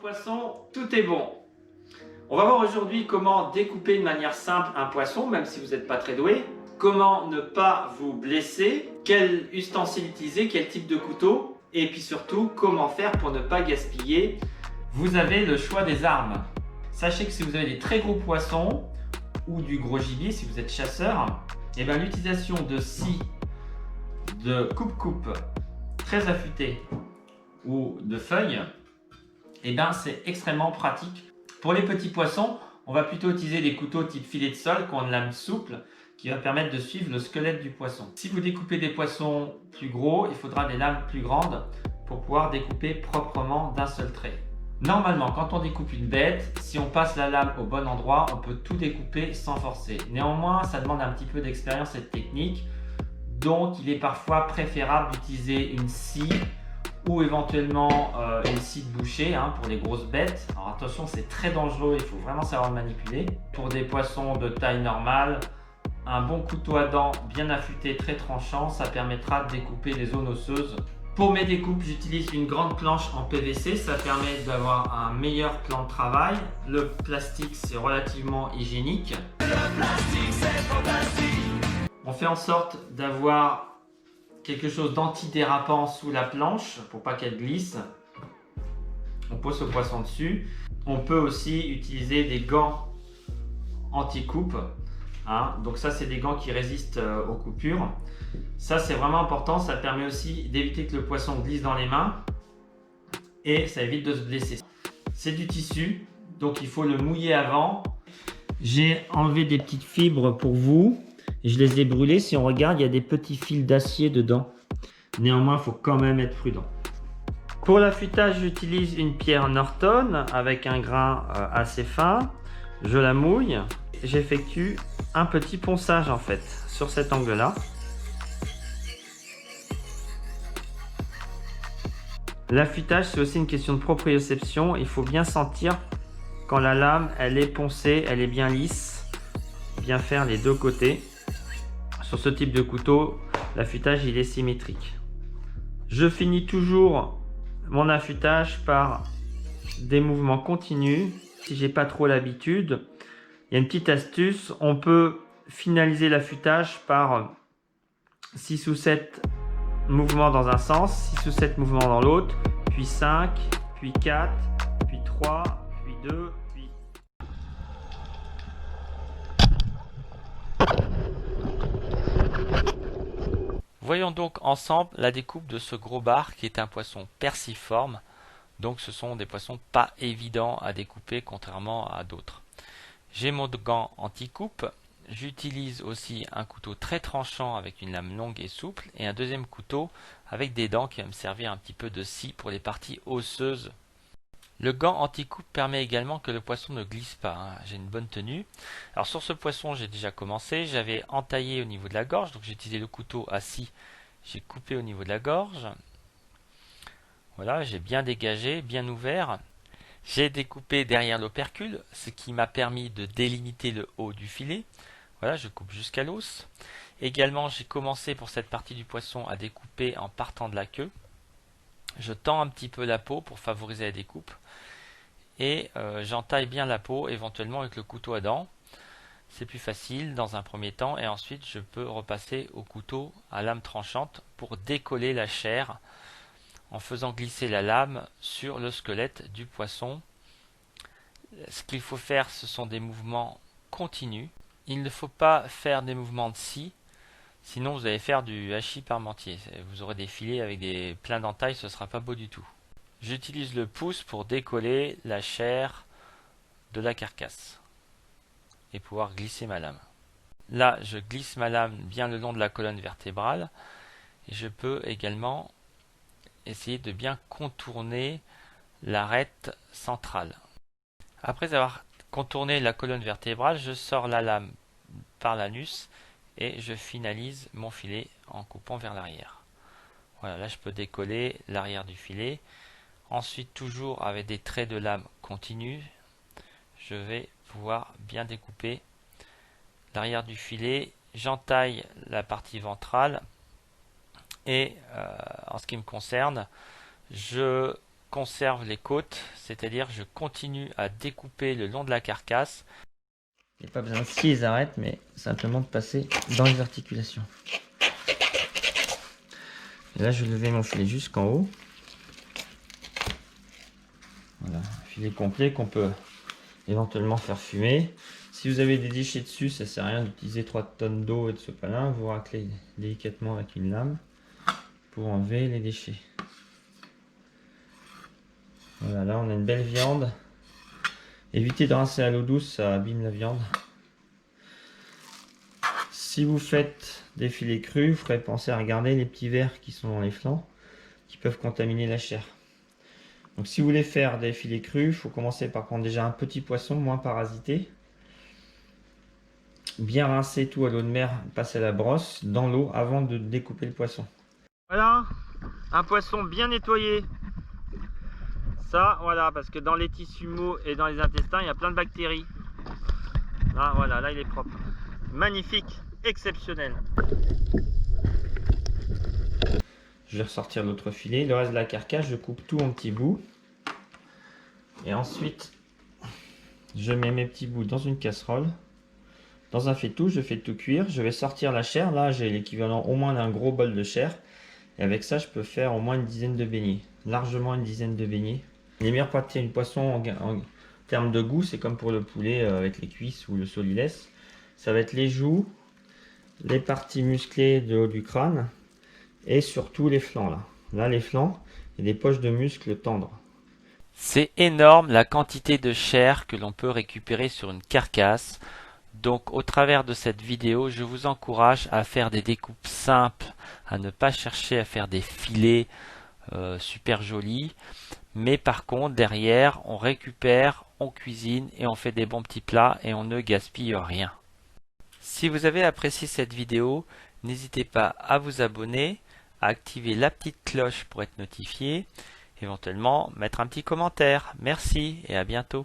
poisson, tout est bon. On va voir aujourd'hui comment découper de manière simple un poisson, même si vous n'êtes pas très doué. Comment ne pas vous blesser, quel ustensile utiliser, quel type de couteau. Et puis surtout, comment faire pour ne pas gaspiller. Vous avez le choix des armes. Sachez que si vous avez des très gros poissons ou du gros gibier, si vous êtes chasseur, et bien l'utilisation de scie, de coupe-coupe très affûtée ou de feuilles, et bien c'est extrêmement pratique. Pour les petits poissons, on va plutôt utiliser des couteaux type filet de sol qui ont une lame souple qui va permettre de suivre le squelette du poisson. Si vous découpez des poissons plus gros, il faudra des lames plus grandes pour pouvoir découper proprement d'un seul trait. Normalement, quand on découpe une bête, si on passe la lame au bon endroit, on peut tout découper sans forcer. Néanmoins, ça demande un petit peu d'expérience et de technique, donc il est parfois préférable d'utiliser une scie ou éventuellement une scie de boucher pour les grosses bêtes. Alors attention, c'est très dangereux, il faut vraiment savoir le manipuler. Pour des poissons de taille normale, un bon couteau à dents bien affûté, très tranchant, ça permettra de découper les zones osseuses. Pour mes découpes, j'utilise une grande planche en PVC, ça permet d'avoir un meilleur plan de travail. Le plastique, c'est relativement hygiénique. Le plastique, c'est fantastique. On fait en sorte d'avoir quelque chose d'antidérapant sous la planche pour pas qu'elle glisse. On pose le poisson dessus. On peut aussi utiliser des gants anti-coupe. Donc ça, c'est des gants qui résistent aux coupures. Ça, c'est vraiment important. Ça permet aussi d'éviter que le poisson glisse dans les mains et ça évite de se blesser. C'est du tissu, donc il faut le mouiller avant. J'ai enlevé des petites fibres pour vous. Je les ai brûlées. Si on regarde, il y a des petits fils d'acier dedans. Néanmoins, il faut quand même être prudent. Pour l'affûtage, j'utilise une pierre Norton avec un grain assez fin. Je la mouille. J'effectue un petit ponçage en fait sur cet angle-là. L'affûtage, c'est aussi une question de proprioception. Il faut bien sentir quand la lame elle est poncée, elle est bien lisse. Bien faire les deux côtés. Sur ce type de couteau, l'affûtage il est symétrique. Je finis toujours mon affûtage par des mouvements continus. Si j'ai pas trop l'habitude, il y a une petite astuce. On peut finaliser l'affûtage par 6 ou 7 mouvements dans un sens, 6 ou 7 mouvements dans l'autre, puis 5, puis 4, puis 3, puis 2, puis... Voyons donc ensemble la découpe de ce gros bar qui est un poisson perciforme. Donc ce sont des poissons pas évidents à découper contrairement à d'autres. J'ai mon gant anti-coupe. J'utilise aussi un couteau très tranchant avec une lame longue et souple et un deuxième couteau avec des dents qui va me servir un petit peu de scie pour les parties osseuses. Le gant anti-coupe permet également que le poisson ne glisse pas. J'ai une bonne tenue. Alors sur ce poisson, j'ai déjà commencé. J'avais entaillé au niveau de la gorge, donc j'ai utilisé le couteau à scie. J'ai coupé au niveau de la gorge. Voilà, j'ai bien dégagé, bien ouvert. J'ai découpé derrière l'opercule, ce qui m'a permis de délimiter le haut du filet. Voilà, je coupe jusqu'à l'os. Également, j'ai commencé pour cette partie du poisson à découper en partant de la queue. Je tends un petit peu la peau pour favoriser la découpe. Et j'entaille bien la peau, éventuellement avec le couteau à dents. C'est plus facile dans un premier temps. Et ensuite, je peux repasser au couteau à lame tranchante pour décoller la chair en faisant glisser la lame sur le squelette du poisson. Ce qu'il faut faire, ce sont des mouvements continus. Il ne faut pas faire des mouvements de scie, sinon vous allez faire du hachis parmentier. Vous aurez des filets avec plein d'entailles, ce ne sera pas beau du tout. J'utilise le pouce pour décoller la chair de la carcasse et pouvoir glisser ma lame. Là, je glisse ma lame bien le long de la colonne vertébrale et je peux également essayer de bien contourner l'arête centrale. Après avoir contourné la colonne vertébrale, je sors la lame par l'anus et je finalise mon filet en coupant vers l'arrière. Voilà, là je peux décoller l'arrière du filet. Ensuite, toujours avec des traits de lame continus, je vais pouvoir bien découper l'arrière du filet. J'entaille la partie ventrale et en ce qui me concerne, je conserve les côtes, c'est-à-dire je continue à découper le long de la carcasse. Il n'y a pas besoin de scier les arêtes, mais simplement de passer dans les articulations. Et là, je vais lever mon filet jusqu'en haut. Voilà, un filet complet qu'on peut éventuellement faire fumer. Si vous avez des déchets dessus, ça sert à rien d'utiliser 3 tonnes d'eau et de sopalin. Vous raclez délicatement avec une lame pour enlever les déchets. Voilà, là on a une belle viande. Évitez de rincer à l'eau douce, ça abîme la viande. Si vous faites des filets crus, vous ferez penser à regarder les petits vers qui sont dans les flancs, qui peuvent contaminer la chair. Donc si vous voulez faire des filets crus, il faut commencer par prendre déjà un petit poisson moins parasité. Bien rincer tout à l'eau de mer, passer la brosse dans l'eau avant de découper le poisson. Voilà, un poisson bien nettoyé. Ça, voilà, parce que dans les tissus mous et dans les intestins, il y a plein de bactéries. Là, voilà, là il est propre. Magnifique, exceptionnel. Je vais ressortir l'autre filet. Le reste de la carcasse, je coupe tout en petits bouts. Et ensuite, je mets mes petits bouts dans une casserole. Dans un faitout, je fais tout cuire. Je vais sortir la chair. Là, j'ai l'équivalent au moins d'un gros bol de chair. Et avec ça, je peux faire au moins une dizaine de beignets. Largement une dizaine de beignets. Les meilleures parties du poisson en termes de goût, c'est comme pour le poulet avec les cuisses ou le solilès. Ça va être les joues, les parties musclées de haut du crâne et surtout les flancs. Là les flancs, il y a des poches de muscles tendres. C'est énorme la quantité de chair que l'on peut récupérer sur une carcasse. Donc au travers de cette vidéo, je vous encourage à faire des découpes simples, à ne pas chercher à faire des filets super jolis. Mais par contre, derrière, on récupère, on cuisine et on fait des bons petits plats et on ne gaspille rien. Si vous avez apprécié cette vidéo, n'hésitez pas à vous abonner, à activer la petite cloche pour être notifié, éventuellement mettre un petit commentaire. Merci et à bientôt.